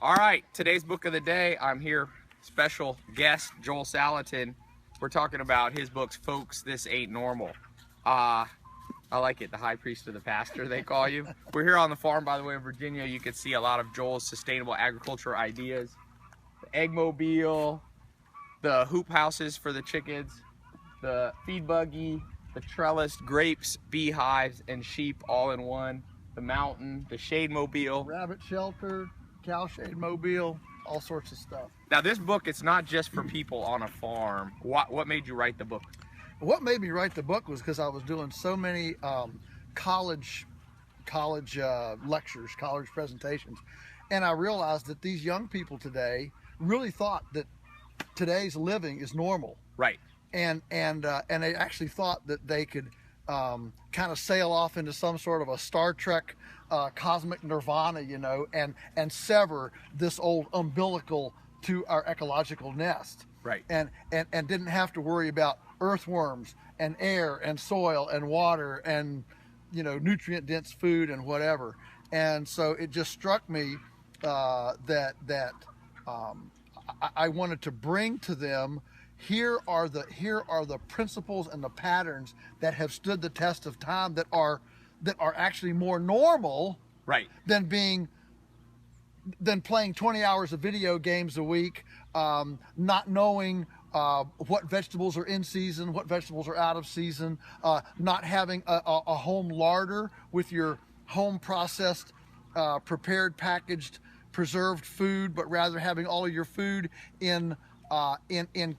All right, today's book of the day, I'm here, special guest, Joel Salatin. We're talking about his books, Folks, This Ain't Normal. I like it, the high priest of the pastor, they call you. We're here on the farm, by the way, in Virginia. You can see a lot of Joel's sustainable agriculture ideas. The egg mobile, the hoop houses for the chickens, the feed buggy, the trellis, grapes, beehives, and sheep all in one. The mountain, the shade mobile. Rabbit shelter, cow shade mobile, all sorts of stuff. Now this book, it's not just for people on a farm. What made you write the book? What made me write the book was because I was doing so many college lectures, college presentations, and I realized that these young people today really thought that today's living is normal. Right. And they actually thought that they could kind of sail off into some sort of a Star Trek cosmic nirvana, you know, and sever this old umbilical to our ecological nest. Right. And didn't have to worry about earthworms and air and soil and water and, you know, nutrient dense food and whatever. And so it just struck me that I wanted to bring to them, here are the principles and the patterns that have stood the test of time, that are actually more normal, right, than playing 20 hours of video games a week, not knowing what vegetables are in season, what vegetables are out of season, not having a home larder with your home processed, prepared, packaged, preserved food, but rather having all of your food in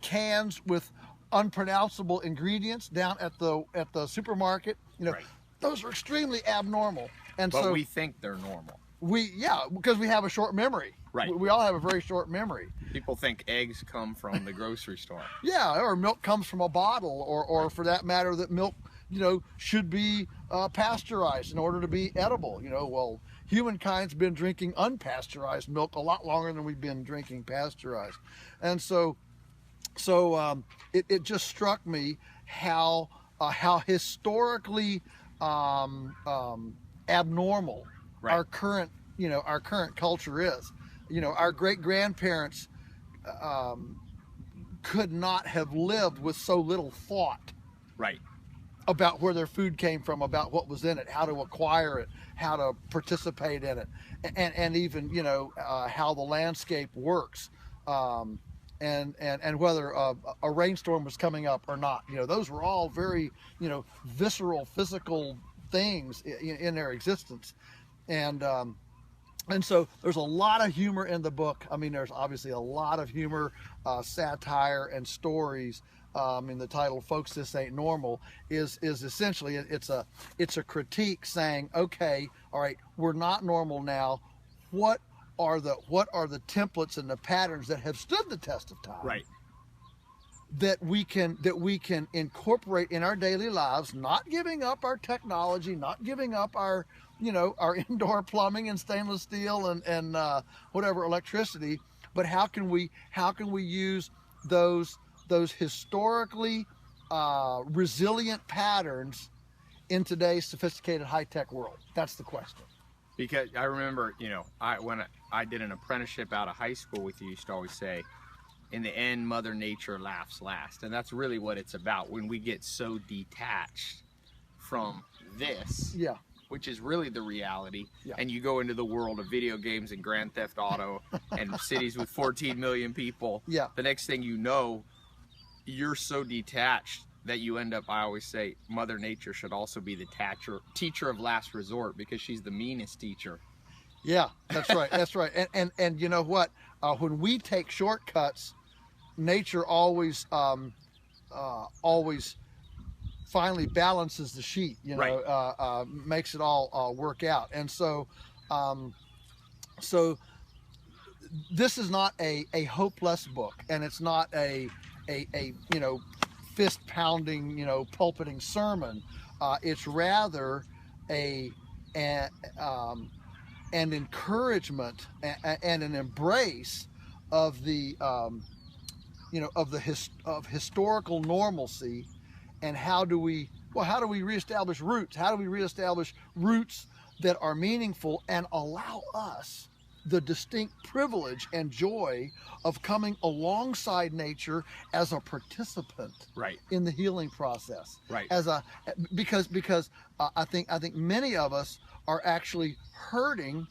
cans with unpronounceable ingredients down at the supermarket. You know, right. Those are extremely abnormal. And but so we think they're normal. Because we have a short memory. Right. We all have a very short memory. People think eggs come from the grocery store. Yeah, or milk comes from a bottle, or right. For that matter, that milk, you know, should be pasteurized in order to be edible. You know, well, humankind's been drinking unpasteurized milk a lot longer than we've been drinking pasteurized. And so it just struck me how historically abnormal, right, our current culture is. You know, our great grandparents could not have lived with so little thought, right, about where their food came from, about what was in it, how to acquire it, how to participate in it, and even, you know, how the landscape works, and whether a rainstorm was coming up or not. You know, those were all very, you know, visceral, physical things in their existence. And so there's a lot of humor in the book. I mean, there's obviously a lot of humor, satire, and stories. In the title, "Folks, This Ain't Normal," is essentially it's a critique saying, okay, all right, we're not normal now. What are the templates and the patterns that have stood the test of time? right, That we can incorporate in our daily lives, not giving up our technology, not giving up our, you know, our indoor plumbing and stainless steel and whatever electricity, but how can we use those historically resilient patterns in today's sophisticated high-tech world? That's the question. Because I remember, you know, when I did an apprenticeship out of high school with you, used to always say, in the end, Mother Nature laughs last. And that's really what it's about, when we get so detached from this, Yeah. which is really the reality, Yeah. and you go into the world of video games and Grand Theft Auto and cities with 14 million people. Yeah. The next thing you know, you're so detached that you end up, I always say, Mother Nature should also be the teacher of last resort, because she's the meanest teacher. Yeah, that's right. That's right. And you know what? When we take shortcuts, nature always finally balances the sheet. You know, right. Makes it all work out. And so this is not a hopeless book, and it's not a you know, fist pounding, you know, pulpiting sermon. It's rather an encouragement and an embrace of the you know, of historical normalcy, and how do we reestablish roots? How do we reestablish roots that are meaningful and allow us the distinct privilege and joy of coming alongside nature as a participant Right. in the healing process. Right. Because I think many of us are actually hurting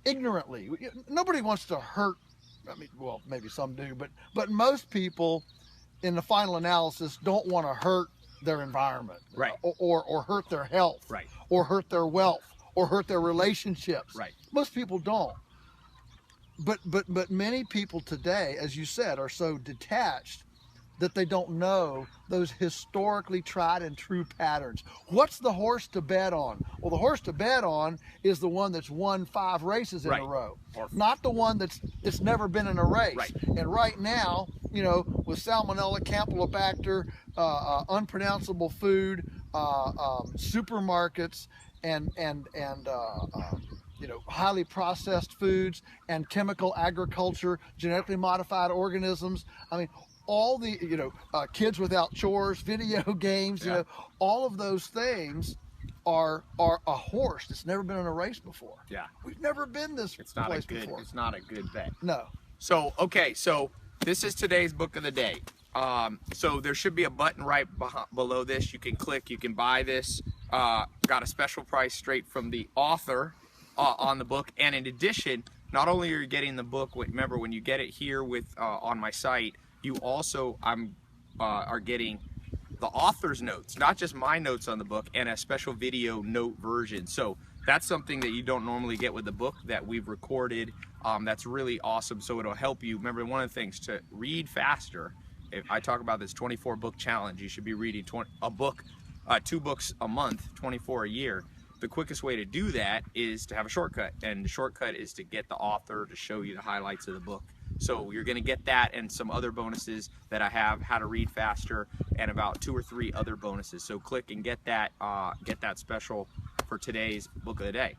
ignorantly. Nobody wants to hurt. I mean, well, maybe some do, but most people, in the final analysis, don't want to hurt their environment, Right. or hurt their health, Right. or hurt their wealth, or hurt their relationships. Right. Most people don't. But many people today, as you said, are so detached that they don't know those historically tried and true patterns. What's the horse to bet on? Well, the horse to bet on is the one that's won 5 races in Right. a row, Or- not the one that's never been in a race. Right. And right now, with Salmonella, Campylobacter, unpronounceable food, supermarkets, and highly processed foods and chemical agriculture, genetically modified organisms. I mean, all the kids without chores, video games, Yeah. all of those things are a horse that's never been in a race before. Yeah. We've never been this It's not place a good. before. It's not a good bet. No. So, okay, so this is today's book of the day. So there should be a button right below this. You can click, you can buy this. Got a special price straight from the author on the book. And in addition, not only are you getting the book, remember when you get it here with on my site, you also are getting the author's notes, not just my notes on the book, and a special video note version. So that's something that you don't normally get with the book that we've recorded. That's really awesome. So it'll help you. Remember, one of the things to read faster, if I talk about this 24 book challenge, you should be reading 2 books a month, 24 a year. The quickest way to do that is to have a shortcut, and the shortcut is to get the author to show you the highlights of the book. So you're going to get that and some other bonuses that I have, how to read faster, and about 2 or 3 other bonuses. So click and get that special for today's book of the day.